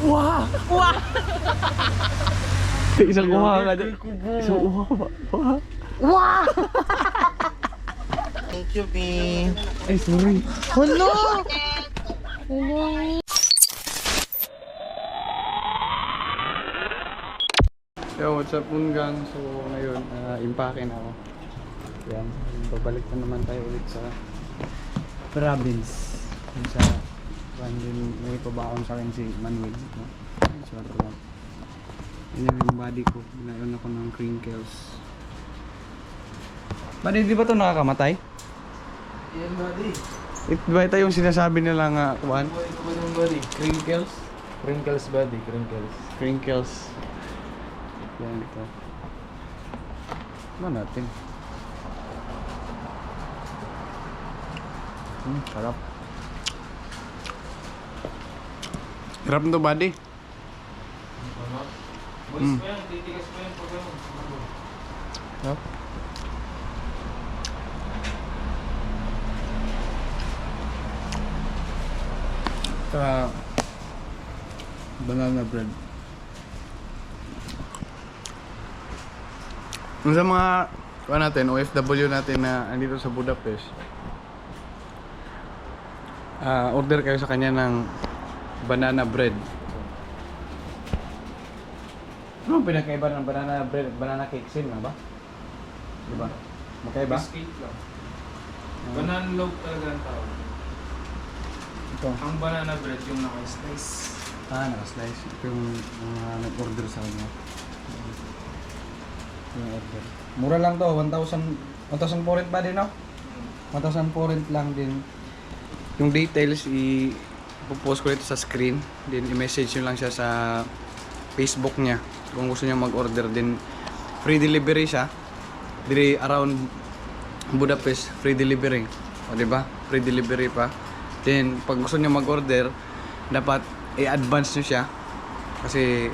Wah! Wah! Isang uha ka dyan. Isang uha ba? Wah! Wah! Thank you, B. Ay, sorry. Hello! Yo, what's up Mungang? So ngayon, impake na ako. Yan, babalik na naman tayo ulit sa province. Yung sa din may pabaon sa akin si Manuel. No? Swerte lang. Yan yung body ko. Mayroon ako ng crinkles. Buddy, di ba ito nakakamatay? Yan, buddy. Ito ba ito yung sinasabi nila nga kuhan? Ito ba yung buddy? Crinkles? Crinkles, buddy. Crinkles. Crinkles. Yan ito. Ano natin? Sarap. Sarap nito, buddy. Boys pa yan. Titigas pa yan. Sarap. Saka banana bread. Yung sa mga natin, OFW natin na andito sa Budapest, order kayo sa kanya ng banana bread. Ano ang pinakaiba ng banana bread at banana cake? Same nga ba? Diba? Magkaiba? Biscuit lang. Banana loaf talaga ang tawag. Ito. Ang banana bread yung naka-slice. Naka-slice. Ito yung mga nag-order sa kanya. Yung order. Mura lang to, 1,000 forint ba din, no? 1,000 forint lang din. Yung details i-post ko ito sa screen. Then i-message nyo lang siya sa Facebook niya kung gusto niya mag-order. Then free delivery siya. Diri around Budapest, free delivery. O diba? Free delivery pa. Then pag gusto niya mag-order, dapat i-advance nyo siya. Kasi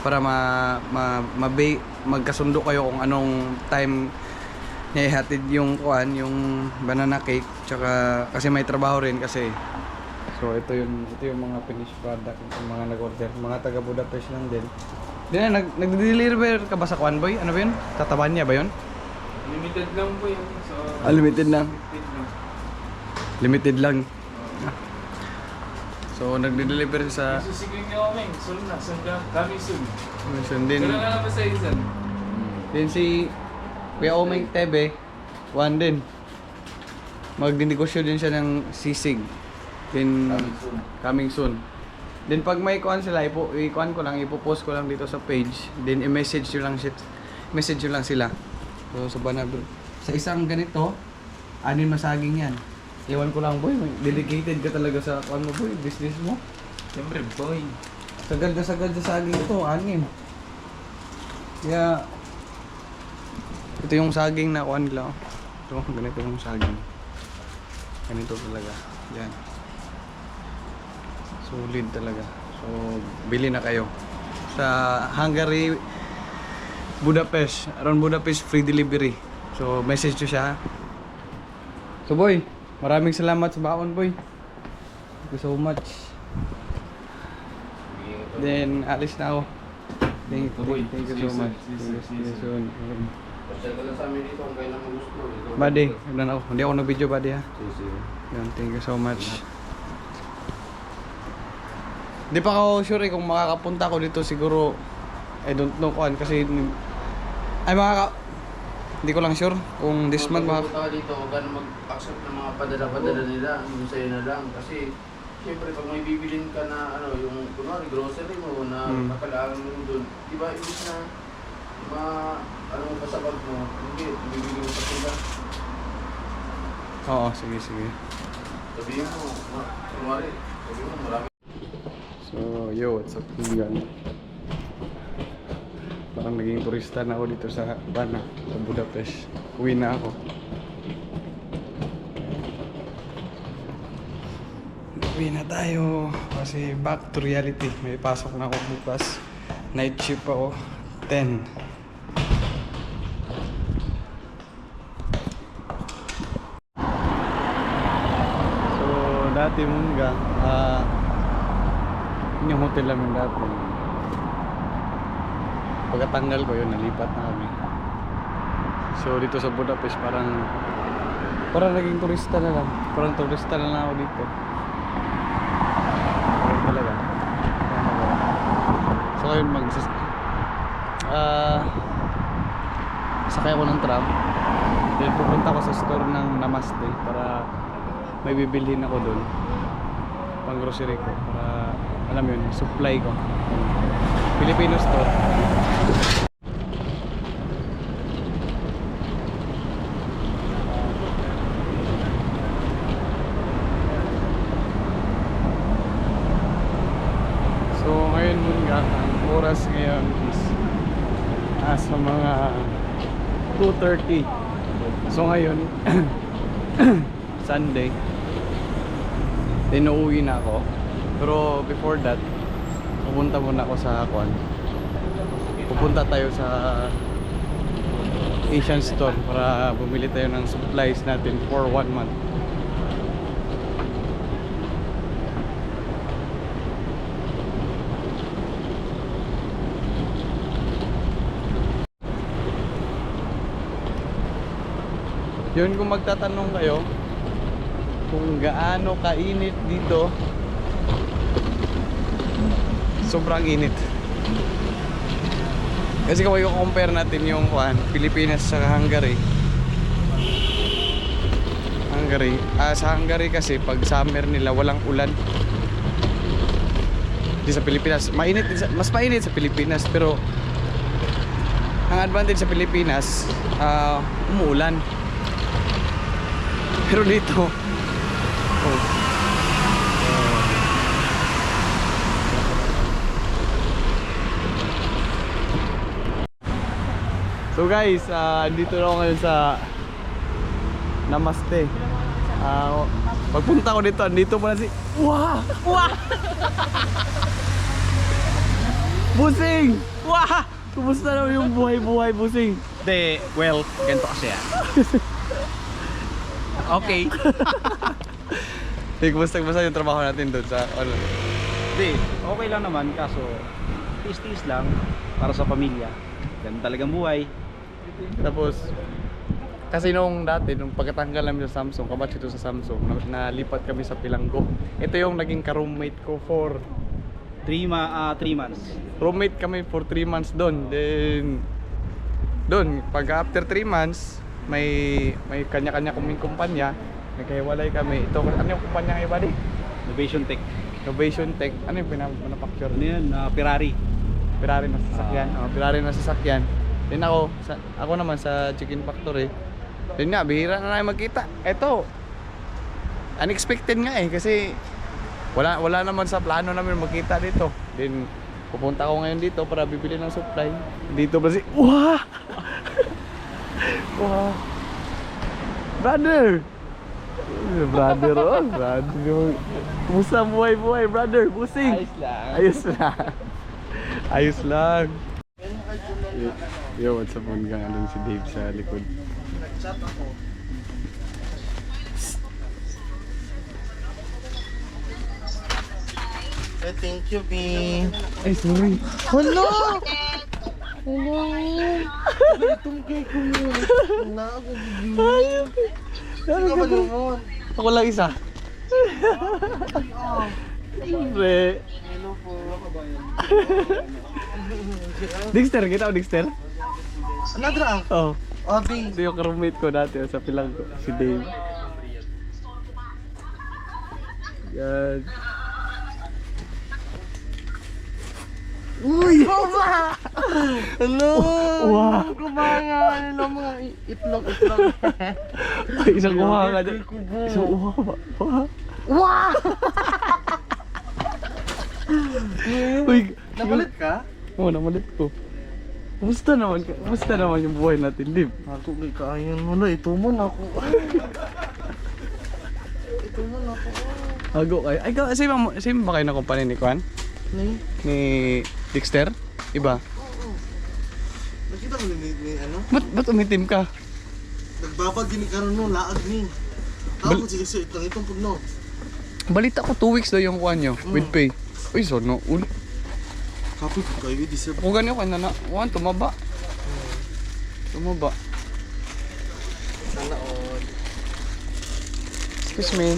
para magkasundo kayo kung anong time niya ihatid yung banana cake, tsaka kasi may trabaho rin kasi. So ito yung mga finished product ng mga nag-order, mga taga Budapest lang din. Nag-deliver ka ba sa kuan boy? Ano ba yun? Tatabanya ba yun? Limited lang po yan. So, Limited lang. limited lang. Limited lang. So nag-deliver sa Susigling niyo kami. Soon na. Soon ka. Kami soon. din. Kailan ka na ba sa isan? Then si Kuya Omeng Tebe, one din. Magdinegosyo din siya ng sisig. Then coming soon. Then pag may kuan sila, i-kuan ko lang, ipo-post ko lang dito sa page. Then i-message nyo lang sila. So sa banana sa isang ganito, anin masaging yan. Iwan ko lang boy, dedicated ka talaga sa kuan mo boy, business mo. Siyempre, boy. Sagad na sa saging ito, anim. Kaya ito yung saging na kuan nila. Ito, ganito yung saging. Ganito talaga. Yan. Solid talaga. So, bili na kayo. Sa Hungary, Budapest. Around Budapest, free delivery. So, message nyo siya. So, boy, maraming salamat sa baon, boy. Thank you so much. Then, alis na ako. Thank you so much. See you soon. Pasyal ka lang sa amin dito kung kailan mo gusto. Buddy, na ako. Hindi ako nag-video, buddy, ha. Yan, thank you so much. Di pa ako sure kung makakapunta ako dito siguro. I don't know kuan kasi hindi ko lang sure kung this month Kung punta ka dito, huwag ka na mag-accept ng mga padala-padala nila. Yung sa'yo na lang. Kasi, siyempre, pag may bibilin ka na, yung, kunwari, grocery mo, na kakalaang mo doon, di ba, ibig na, mo pa sa bag mo, hindi, bibili mo pa sila. Oo, sige. Sabihin mo, kunwari, sabihin mo, marami. So, yo, what's up, Yan? Parang naging turista na ako dito sa Budapest. Uwi na ako. Uwi na tayo kasi back to reality. May pasok na ako bukas. Night shift ako, 10. So, dati Munga, Yun yung hotel namin dati. Pagkatanggal ko yun, nalipat na kami. So dito sa Budapest parang naging turista na lang. Parang turista na lang ako dito. Parang talaga. So ngayon sakay ako ng tram. Then pupunta ako sa store ng Namaste para may bibilhin ako doon. Pang grocery ko para alam mo yun, supply ko. Filipino store. So ngayon nga, ang oras ngayon is sa mga 2:30. So ngayon Sunday, then uuwi na ako. Pero before that, pupunta muna ako sa Kwan. Pupunta tayo sa Asian store para bumili tayo ng supplies natin for 1 month. Yun, kung magtatanong kayo kung gaano kainit dito, sobrang init. Kasi kung i-compare natin yung Pilipinas sa Hungary. Sa Hungary kasi pag summer nila walang ulan. Di sa Pilipinas, mas mainit sa Pilipinas, pero ang advantage sa Pilipinas, umuulan. Pero dito, so guys, dito na ako ngayon sa Namaste. Pagpunta ko dito, andito pala si Wah! Wah! Busing! Wah! Kumusta naman yung buhay-buhay, Busing? Hindi, well, ganito kasi yan. Okay. Kumusta yung trabaho natin doon sa ano? Hindi, okay lang naman, kaso tiis-tiis lang para sa pamilya. Ganun talagang buhay. Tapos kasi nung dati, nung pagkatanggal namin sa Samsung, kabatch ito sa Samsung, nalipat kami sa Pilanggo. Ito yung naging ka-roommate ko for 3 months. roommate kami for 3 months doon. Then doon, pag after 3 months, may kanya-kanya kaming kumpanya. Nagkahiwalay kami. Ito, ano yung kumpanya ng iba di? Innovation Tech. Innovation Tech. Ano yung pinapacture? Ano yan? Ferrari. Ferrari na sasakyan. Ferrari na sasakyan. Then ako naman sa Chicken Factory. Then nga, bihira na namin magkita. Ito, unexpected nga kasi wala naman sa plano namin magkita dito. Then pupunta ako ngayon dito para bibili ng supply. Dito ba si Wah! Wah! Brother! Brother, brother. Kumusta ang buhay-buhay, brother? Busing? Ayos lang. Ayos lang. Yo, what's up, mga andun si Dave sa likod. Nag-chat ako. Thank you, B. Ay, sorry. Hello! Hello! Itong cake ko mo. Nakakagigil. Sino ba naman? Ako lang isa. Siyempre. Hello po. Dexter, kita ko Dexter? Nadra? Oo. Oh, B. Ito yung roommate ko dati sa Pilanggo, si Dave. Yan. Uy! Ba? Hello! Wow! Kumain ng mga itlog. Ay, isang kuha ka dyan. Isang kuha ba? Wow! Uy, Napalit ka? Oo, namalit ko. Kumusta naman yung buhay natin, Dave? Ako kay kaayan mo na. Ito man ako. Ito man ako. Hago kayo. Ay, same ba kayo na kumpanya ni Kwan? Ni Dexter? Iba? Oo. Nakita mo ni ano? Ba't umitim ka? Nagbabag din karon no, laag ni. Ako sige itong pugno. Balita ko 2 weeks daw yung kuha nyo with pay. Uy, so no. Kapit kayo, di sa... Ako ganyan ka na na. Wan, tumaba. Tumaba. Sana all. Excuse me.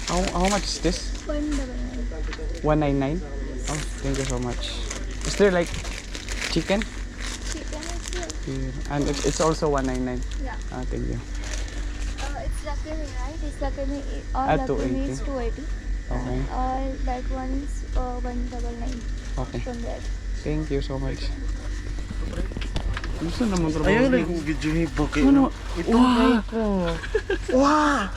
How much is this? 199. Oh, thank you so much. Is there like chicken? Chicken is here. Yeah. And it's also 199. Yeah. Ah, thank you. It's Lakshmi, right? It's Lakshmi. Ah, Lakshmi is 280. Okay. That one is 199 Okay. from there. Thank you so much. Gusto naman trabaho. Ayun, nag-video ni Bakit. Ano? Ito Wow! ko. Wow!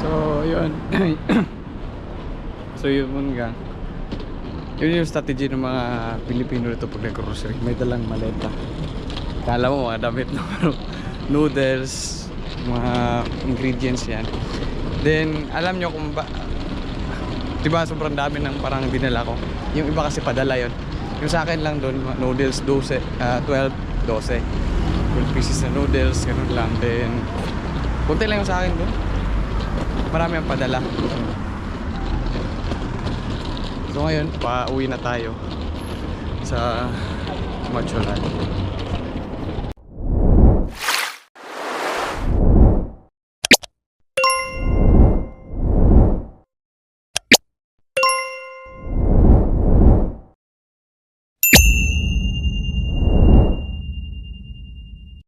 So, yun. So, yun nga. Yun yung strategy ng mga Pilipino dito pag nag-grocery. May dalang maleta. Kala mo mga damit no? Noodles, mga ingredients yan. Then, alam nyo kung ba... Diba, sobrang dami ng parang dinala ko. Yung iba kasi padala yun. Yung sa akin lang doon, noodles 12, 12 pieces na noodles, ganun lang. Then, kunti lang yung sa akin doon. Marami ang padala. So ngayon, pauwi na tayo sa Macholan.